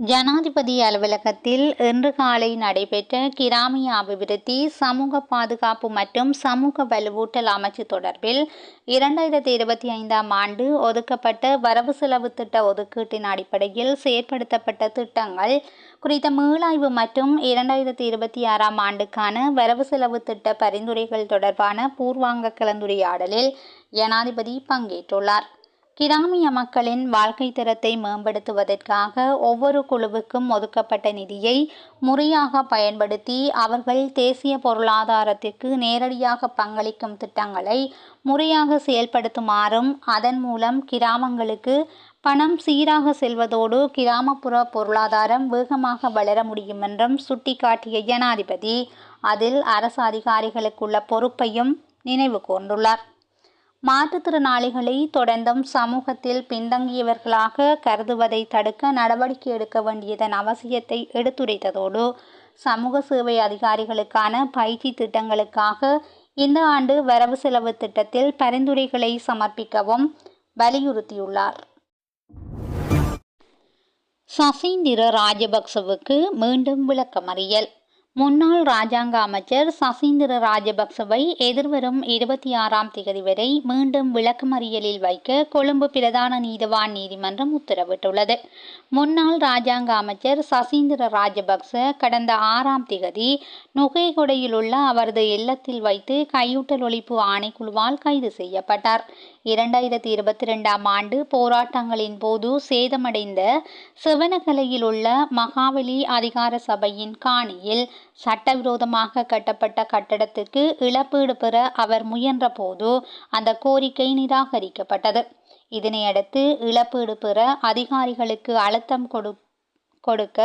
ஜனாதிபதி அலுவலகத்தில் இன்று காலை நடைபெற்ற கிராமிய அபிவிருத்தி, சமூக பாதுகாப்பு மற்றும் சமூக வலுவூட்டல் அமைச்சு தொடர்பில் 2025ஆம் ஆண்டு ஒதுக்கப்பட்ட வரவு செலவு திட்ட ஒதுக்கீட்டின் அடிப்படையில் செயற்படுத்தப்பட்ட திட்டங்கள் குறித்த மீளாய்வு மற்றும் 2026ஆம் ஆண்டுக்கான வரவு செலவு திட்ட பரிந்துரைகள் தொடர்பான பூர்வாங்க கலந்துரையாடலில் ஜனாதிபதி பங்கேற்றுள்ளார். கிராமிய மக்களின் வாழ்க்கை தரத்தை மேம்படுத்துவதற்காக ஒவ்வொரு குழுவுக்கும் ஒதுக்கப்பட்ட நிதியை முறையாக பயன்படுத்தி அவர்கள் தேசிய பொருளாதாரத்திற்கு நேரடியாக பங்களிக்கும் திட்டங்களை முறையாக செயல்படுத்துமாறும், அதன் மூலம் கிராமங்களுக்கு பணம் சீராக செல்வதோடு கிராமப்புற பொருளாதாரம் வேகமாக வளர முடியும் என்றும் சுட்டிக்காட்டிய ஜனாதிபதி அதில் அரசு அதிகாரிகளுக்குள்ள பொறுப்பையும் நினைவு கூர்ந்துள்ளார். மாற்றுத்திறனாளிகளை தொடர்ந்தும் சமூகத்தில் பின்தங்கியவர்களாக கருதுவதை தடுக்க நடவடிக்கை எடுக்க வேண்டியதன் அவசியத்தை எடுத்துரைத்ததோடு, சமூக சேவை அதிகாரிகளுக்கான பயிற்சி திட்டங்களுக்காக இந்த ஆண்டு வரவு செலவு திட்டத்தில் பரிந்துரைகளை சமர்ப்பிக்கவும் வலியுறுத்தியுள்ளார். சசீந்திர ராஜபக்சவுக்கு மீண்டும் விளக்கமறியல். முன்னாள் இராஜாங்க அமைச்சர் சசீந்திர ராஜபக்சவை எதிர்வரும் 26ஆம் திகதி வரை மீண்டும் விளக்கமறியலில் வைக்க கொழும்பு பிரதான நீதவான் நீதிமன்றம் உத்தரவிட்டுள்ளது. முன்னாள் இராஜாங்க அமைச்சர் சசீந்திர ராஜபக்ச கடந்த 6ஆம் திகதி நுகேகொடையில் உள்ள அவரது இல்லத்தில் வைத்து கையூட்டல் ஒழிப்பு ஆணைக்குழுவால் கைது செய்யப்பட்டார். 2022ஆம் ஆண்டு போராட்டங்களின் போது சேதமடைந்த செவனகலையில் உள்ள மகாவலி அதிகார சபையின் காணியில் சட்டவிரோதமாக கட்டப்பட்ட கட்டடத்திற்கு இழப்பீடு பெற அவர் முயன்ற போது அந்த கோரிக்கை நிராகரிக்கப்பட்டது. இதனையடுத்து இழப்பீடு பெற அதிகாரிகளுக்கு அழுத்தம் கொடுக்க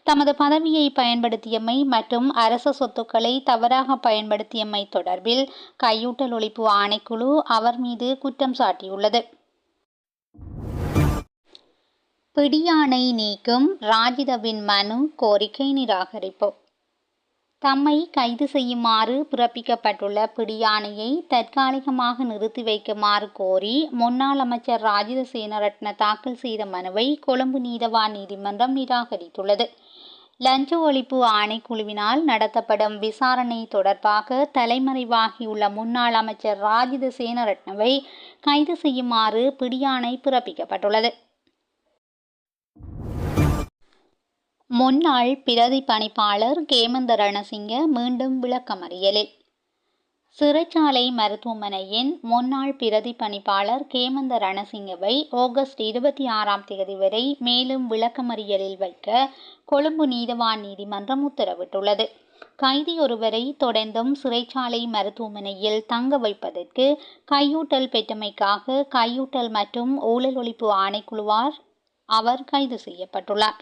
தமது பதவியை பயன்படுத்தியமை மற்றும் அரச சொத்துக்களை தவறாக பயன்படுத்தியமை தொடர்பில் கையூட்டல் ஒழிப்பு ஆணைக்குழு அவர் மீது குற்றம் சாட்டியுள்ளது. பிடியாணை நீக்கும் ராஜிதவின் மனு கோரிக்கை நிராகரிப்பு. தம்மை கைது செய்யுமாறு பிறப்பிக்கப்பட்டுள்ள பிடியாணையை தற்காலிகமாக நிறுத்தி வைக்குமாறு கோரி முன்னாள் அமைச்சர் ராஜித சேனரட்ன தாக்கல் செய்த மனுவை கொழும்பு நீதவான் நீதிமன்றம் நிராகரித்துள்ளது. லஞ்ச ஒழிப்பு ஆணைக்குழுவினால் நடத்தப்படும் விசாரணை தொடர்பாக தலைமறைவாகியுள்ள முன்னாள் அமைச்சர் ராஜித சேனரட்னவை கைது செய்யுமாறு பிடியாணை பிறப்பிக்கப்பட்டுள்ளது. முன்னாள் பிரதி பணிப்பாளர் கேமந்த ரணசிங்க மீண்டும் விளக்கமறியலில். சிறைச்சாலை மருத்துவமனையின் முன்னாள் பிரதி பணிப்பாளர் கேமந்த ரணசிங்கவை ஆகஸ்ட் 26ஆம் தேதி வரை மேலும் விளக்கமறியலில் வைக்க கொழும்பு நீதவான் நீதிமன்றம் உத்தரவிட்டுள்ளது. கைதி ஒருவரை தொடர்ந்தும் சிறைச்சாலை மருத்துவமனையில் தங்க வைப்பதற்கு கையூட்டல் பெற்றமைக்காக கையூட்டல் மற்றும் ஊழல் ஒழிப்பு ஆணைக்குழுவால் அவர் கைது செய்யப்பட்டுள்ளார்.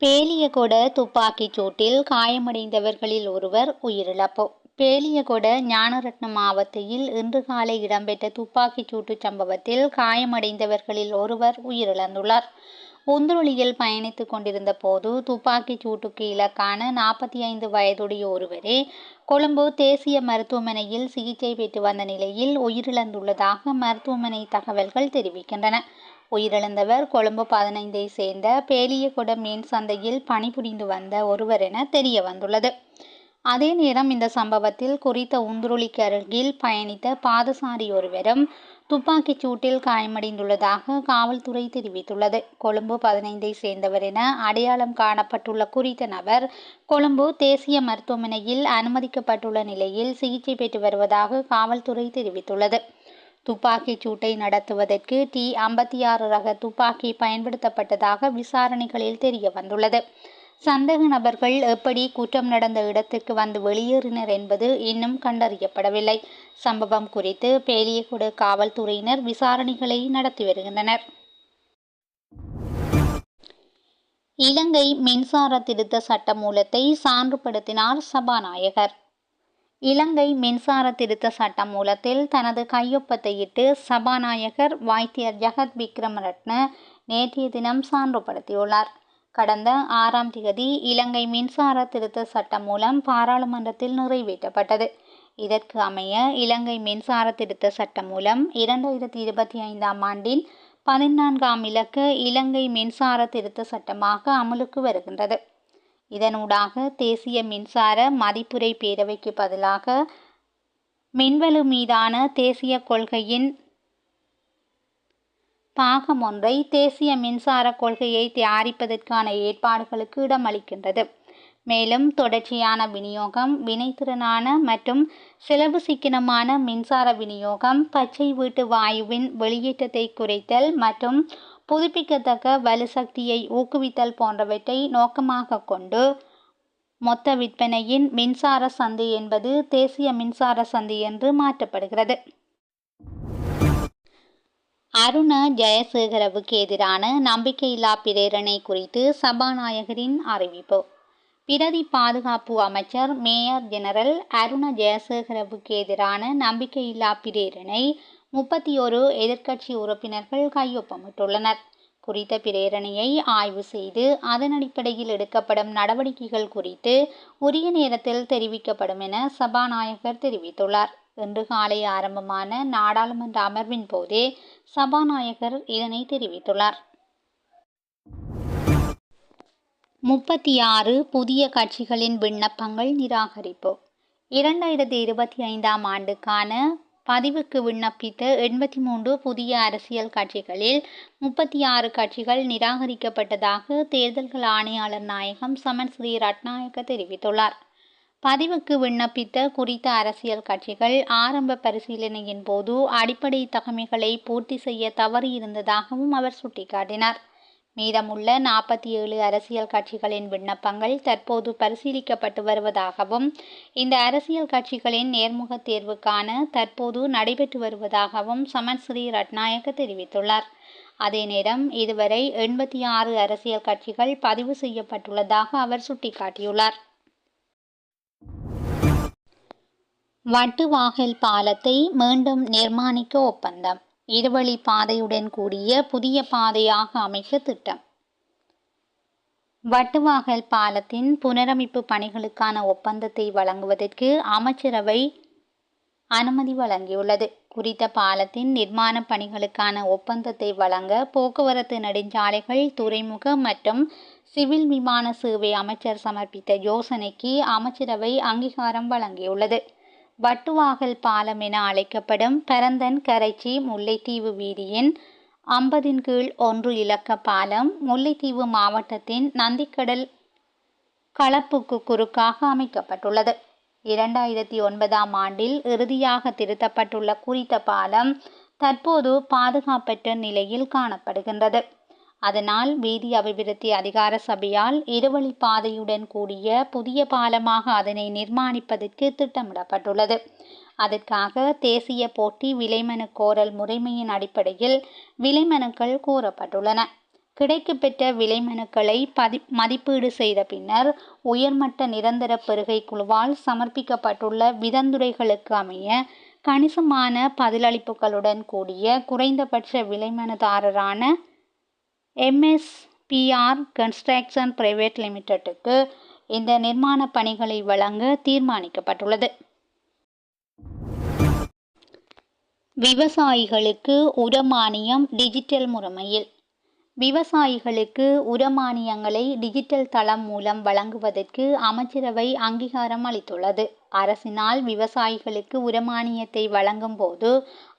பேலியகொட துப்பாக்கிச் சூட்டில் காயமடைந்தவர்களில் ஒருவர் உயிரிழப்பு. பேலியகொட ஞானரட்ன மாவட்டத்தில் இன்று காலை இடம்பெற்ற துப்பாக்கிச் சூட்டு சம்பவத்தில் காயமடைந்தவர்களில் ஒருவர் உயிரிழந்துள்ளார். உந்துருளியில் பயணித்துக் கொண்டிருந்த போது துப்பாக்கிச் சூட்டுக்கு இலக்கான 45 வயதுடைய ஒருவரே கொழும்பு தேசிய மருத்துவமனையில் சிகிச்சை பெற்று வந்த நிலையில் உயிரிழந்துள்ளதாக மருத்துவமனை தகவல்கள் தெரிவிக்கின்றன. உயிரிழந்தவர் கொழும்பு 15ஐ சேர்ந்த பேலியகொட மீன் சந்தையில் பணிபுரிந்து வந்த ஒருவர் என தெரிய வந்துள்ளது. அதே நேரம் இந்த சம்பவத்தில் குறித்த உந்துருளிக்கு அருகில் பயணித்த பாதசாரி ஒருவரும் துப்பாக்கிச் சூட்டில் காயமடைந்துள்ளதாக காவல்துறை தெரிவித்துள்ளது. கொழும்பு 15ஐ சேர்ந்தவர் என அடையாளம் காணப்பட்டுள்ள குறித்த நபர் கொழும்பு தேசிய மருத்துவமனையில் அனுமதிக்கப்பட்டுள்ள நிலையில் சிகிச்சை பெற்று வருவதாக காவல்துறை தெரிவித்துள்ளது. துப்பாக்கிச் சூட்டை நடத்துவதற்கு T56 ரக துப்பாக்கி பயன்படுத்தப்பட்டதாக விசாரணைகளில் தெரிய வந்துள்ளது. சந்தேக நபர்கள் எப்படி குற்றம் நடந்த இடத்துக்கு வந்து வெளியேறினர் என்பது இன்னும் கண்டறியப்படவில்லை. சம்பவம் குறித்து பேலியகொட காவல்துறையினர் விசாரணைகளை நடத்தி வருகின்றனர். இலங்கை மின்சார திருத்த சட்டமூலத்தை சான்றுபடுத்தினார் சபாநாயகர். இலங்கை மின்சார திருத்த சட்டமூலத்தில் தனது கையொப்பத்தையிட்டு சபாநாயகர் வைத்தியர் ஜகத் விக்ரமரட்ன நேற்றைய தினம் சான்றுபடுத்தியுள்ளார். கடந்த 6ஆம் திகதி இலங்கை மின்சார திருத்த சட்டமூலம் பாராளுமன்றத்தில் நிறைவேற்றப்பட்டது. இதற்கு அமைய இலங்கை மின்சார திருத்த சட்டமூலம் 2025ஆம் ஆண்டின் 14ஆம் இலக்க இலங்கை மின்சார திருத்த சட்டமாக அமலுக்கு வருகின்றது. இதனூடாக தேசிய மின்சார மதிப்புரை பேரவைக்கு பதிலாக மின்வலு மீதான தேசிய கொள்கையின் பாகம் ஒன்றை தேசிய மின்சார கொள்கையை தயாரிப்பதற்கான ஏற்பாடுகளுக்கு இடமளிக்கின்றது. மேலும் தொடர்ச்சியான விநியோகம், வினைத்திறனான மற்றும் செலவு சிக்கனமான மின்சார விநியோகம், பச்சை வீட்டு வாயுவின் வெளியேற்றத்தை குறைத்தல் மற்றும் புதுப்பிக்கத்தக்க வலுசக்தியை ஊக்குவித்தல் போன்றவற்றை நோக்கமாக கொண்டு மொத்த விற்பனையின் மின்சார சந்தை என்பது தேசிய மின்சார சந்தை என்று மாற்றப்படுகிறது. அருண ஜெயசேகரவுக்கு எதிரான நம்பிக்கையில்லா பிரேரணை குறித்து சபாநாயகரின் அறிவிப்பு. பிரதி பாதுகாப்பு அமைச்சர் மேயர் ஜெனரல் அருண ஜெயசேகரவுக்கு எதிரான நம்பிக்கையில்லா பிரேரணை 31 எதிர்க்கட்சி உறுப்பினர்கள் கையொப்பமிட்டுள்ளனர். குறித்த பிரேரணையை ஆய்வு செய்து அதன் அடிப்படையில் எடுக்கப்படும் நடவடிக்கைகள் குறித்து உரிய நேரத்தில் தெரிவிக்கப்படும் என சபாநாயகர் தெரிவித்துள்ளார். இன்று காலை ஆரம்பமான நாடாளுமன்ற அமர்வின் போதே சபாநாயகர் இதனை தெரிவித்துள்ளார். 36 புதிய கட்சிகளின் விண்ணப்பங்கள் நிராகரிப்பு. 2025ஆம் ஆண்டுக்கான பதிவுக்கு விண்ணப்பித்த 83 புதிய அரசியல் கட்சிகளில் 36 கட்சிகள் நிராகரிக்கப்பட்டதாக தேர்தல்கள் ஆணையாளர் நாயகம் சமன் ஸ்ரீ ரட்நாயக்க தெரிவித்துள்ளார். பதிவுக்கு விண்ணப்பித்த குறித்த அரசியல் கட்சிகள் ஆரம்ப பரிசீலனையின் போது அடிப்படை தகமைகளை பூர்த்தி செய்ய தவறியிருந்ததாகவும் அவர் சுட்டிக்காட்டினார். மீதமுள்ள 47 அரசியல் கட்சிகளின் விண்ணப்பங்கள் தற்போது பரிசீலிக்கப்பட்டு வருவதாகவும் இந்த அரசியல் கட்சிகளின் நேர்முக தேர்வுக்கான தற்போது நடைபெற்று வருவதாகவும் சமன் ஸ்ரீ ரட்நாயக்க தெரிவித்துள்ளார். அதே நேரம் இதுவரை 86 அரசியல் கட்சிகள் பதிவு செய்யப்பட்டுள்ளதாக அவர் சுட்டிக்காட்டியுள்ளார். வட்டுவாகல் பாலத்தை மீண்டும் நிர்மாணிக்க ஒப்பந்தம். இருவழி பாதையுடன் கூடிய புதிய பாதையாக அமைக்க திட்டம். வட்டுவாகல் பாலத்தின் புனரமைப்பு பணிகளுக்கான ஒப்பந்தத்தை வழங்குவதற்கு அமைச்சரவை அனுமதி வழங்கியுள்ளது. குறித்த பாலத்தின் நிர்மாண பணிகளுக்கான ஒப்பந்தத்தை வழங்க போக்குவரத்து நெடுஞ்சாலைகள், துறைமுக மற்றும் சிவில் விமான சேவை அமைச்சர் சமர்ப்பித்த யோசனைக்கு அமைச்சரவை அங்கீகாரம் வழங்கியுள்ளது. வட்டுவாகல் பாலம் என அழைக்கப்படும் பரந்தன் கரைச்சி முல்லைத்தீவு வீதியின் 50/1 இலக்க பாலம் முல்லைத்தீவு மாவட்டத்தின் நந்திக்கடல் களப்புக்கு குறுக்காக அமைக்கப்பட்டுள்ளது. 2009ஆம் ஆண்டில் இறுதியாக திருத்தப்பட்டுள்ள குறித்த பாலம் தற்போது பாதுகாப்பற்ற நிலையில் காணப்படுகின்றது. அதனால் வீதி அபிவிருத்தி அதிகார சபையால் இருவழி பாதையுடன் கூடிய புதிய பாலமாக அதனை நிர்மாணிப்பதற்கு திட்டமிடப்பட்டுள்ளது. அதற்காக தேசிய போட்டி விலைமனு கோரல் முறைமையின் அடிப்படையில் விலைமனுக்கள் கோரப்பட்டுள்ளன. கிடைக்கப்பெற்ற விலைமனுக்களை மதிப்பீடு செய்த பின்னர் உயர்மட்ட நிரந்தர பெறுகை குழுவால் சமர்ப்பிக்கப்பட்டுள்ள விதந்துரைகளுக்கு அமைய கணிசமான பதிலளிப்புகளுடன் கூடிய குறைந்தபட்ச விலைமனுதாரரான MSPR கன்ஸ்ட்ரக்ஷன் பிரைவேட் லிமிடெட்டுக்கு இந்த நிர்மாண பணிகளை வழங்க தீர்மானிக்கப்பட்டுள்ளது. விவசாயிகளுக்கு உரமானியம் டிஜிட்டல் முறைமையில். விவசாயிகளுக்கு உரமானியங்களை டிஜிட்டல் தளம் மூலம் வழங்குவதற்கு அமைச்சரவை அங்கீகாரம் அளித்துள்ளது. அரசினால் விவசாயிகளுக்கு உரமானியத்தை வழங்கும் போது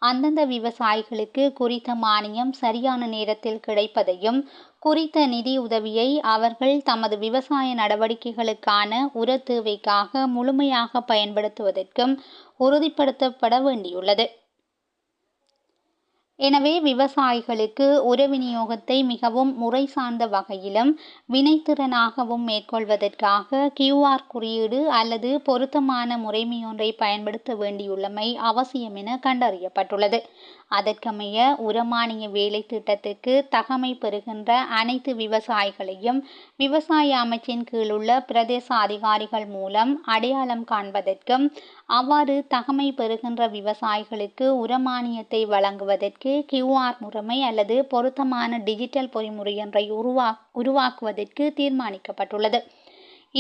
அந்தந்த விவசாயிகளுக்கு குறித்த மானியம் சரியான நேரத்தில் கிடைப்பதையும் குறித்த நிதி உதவியை அவர்கள் தமது விவசாய நடவடிக்கைகளுக்கான உர தேவைக்காக முழுமையாக பயன்படுத்துவதற்கும் உறுதிப்படுத்தப்பட வேண்டியுள்ளது. எனவே விவசாயிகளுக்கு உர விநியோகத்தை மிகவும் முறை சார்ந்த வகையிலும் வினைத்திறனாகவும் மேற்கொள்வதற்காக QR குறியீடு அல்லது பொருத்தமான முறைமையொன்றை பயன்படுத்த வேண்டியுள்ளமை அவசியம் என கண்டறியப்பட்டுள்ளது. அதற்கமைய உரமானிய வேலை திட்டத்திற்கு தகமை பெறுகின்ற அனைத்து விவசாயிகளையும் விவசாய அமைச்சின் கீழுள்ள பிரதேச அதிகாரிகள் மூலம் அடையாளம் காண்பதற்கும் அவ்வாறு தகமை பெறுகின்ற விவசாயிகளுக்கு உரமானியத்தை வழங்குவதற்கு QR முறைமை அல்லது பொருத்தமான டிஜிட்டல் பொறிமுறையொன்றை உருவாக்குவதற்கு தீர்மானிக்கப்பட்டுள்ளது.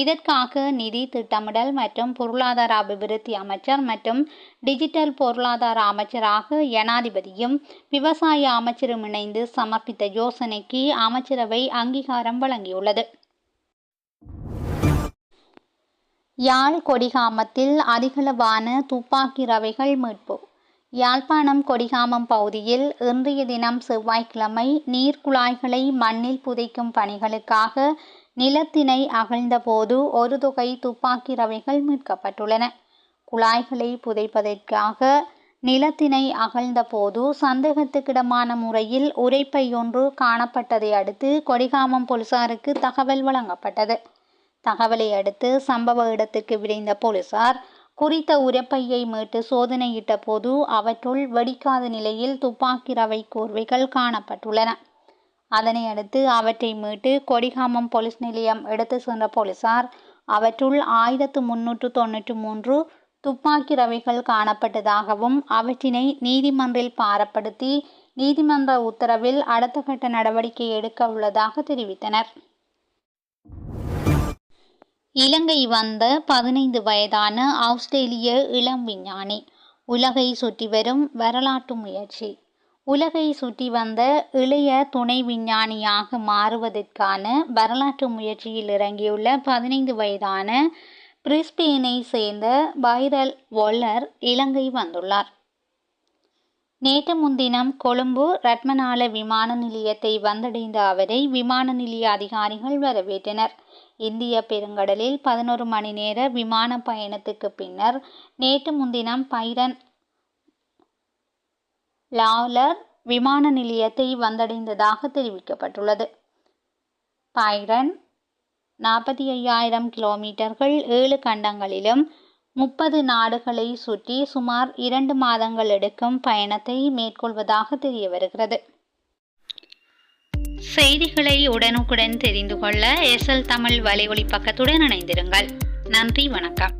இதற்காக நிதி திட்டமிடல் மற்றும் பொருளாதார அபிவிருத்தி அமைச்சர் மற்றும் டிஜிட்டல் பொருளாதார அமைச்சராக ஜனாதிபதியும் விவசாய அமைச்சரும் இணைந்து சமர்ப்பித்த யோசனைக்கு அமைச்சரவை அங்கீகாரம் வழங்கியுள்ளது. யாழ் கொடிகாமத்தில் அதிகளவான துப்பாக்கி ரவைகள் மீட்பு. யாழ்ப்பாணம் கொடிகாமம் பகுதியில் இன்றைய தினம் செவ்வாய்க்கிழமை நீர்க்குழாய்களை மண்ணில் புதைக்கும் பணிகளுக்காக நிலத்தினை அகழ்ந்தபோது ஒரு தொகை துப்பாக்கி ரவைகள் மீட்கப்பட்டுள்ளன. குழாய்களை புதைப்பதற்காக நிலத்தினை அகழ்ந்தபோது சந்தேகத்துக்கிடமான முறையில் உரைப்பை ஒன்று காணப்பட்டதை அடுத்து கொடிகாமம் போலீசாருக்கு தகவல் வழங்கப்பட்டது. தகவலை அடுத்து சம்பவ இடத்துக்கு விரைந்த போலீசார் குறித்த உரைப்பையை மீட்டு சோதனையிட்ட போது அவற்றுள் வெடிக்காத நிலையில் துப்பாக்கி ரவை கோர்வைகள் காணப்பட்டுள்ளன. அதனை அடுத்து அவற்றை மீட்டு கொடிகாமம் போலீஸ் நிலையம் எடுத்து சென்ற போலீசார் அவற்றுள் 1393 துப்பாக்கி ரவைகள் காணப்பட்டதாகவும் அவற்றினை நீதிமன்றில் பாரப்படுத்தி நீதிமன்ற உத்தரவில் அடுத்த கட்ட நடவடிக்கை எடுக்க உள்ளதாக தெரிவித்தனர். இலங்கை வந்த 15 வயதான ஆஸ்திரேலிய இளம் விஞ்ஞானி உலகை சுற்றி வரும் வரலாற்று முயற்சி. உலகை சுற்றி வந்த இளைய துணை விஞ்ஞானியாக மாறுவதற்கான வரலாற்று முயற்சியில் இறங்கியுள்ள 15 வயதான பிரிஸ்பேனை சேர்ந்த பைரல் வொல்லர் இலங்கை வந்துள்ளார். நேற்று முன்தினம் கொழும்பு ரத்மனால விமான நிலையத்தை வந்தடைந்த அவரை விமான நிலைய அதிகாரிகள் வரவேற்றனர். இந்திய பெருங்கடலில் 11 மணி நேர விமான பயணத்துக்கு பின்னர் நேற்று முன்தினம் பைரன் லாவ்லர் விமான நிலையத்தை வந்தடைந்ததாக தெரிவிக்கப்பட்டுள்ளது. பைரன் 45,000 கிலோமீட்டர்கள் 7 கண்டங்களிலும் 30 நாடுகளை சுற்றி சுமார் 2 மாதங்கள் எடுக்கும் பயணத்தை மேற்கொள்வதாக தெரிய வருகிறது. செய்திகளை உடனுக்குடன் தெரிந்து கொள்ள SL தமிழ் வலையொலி பக்கத்துடன் இணைந்திருங்கள். நன்றி, வணக்கம்.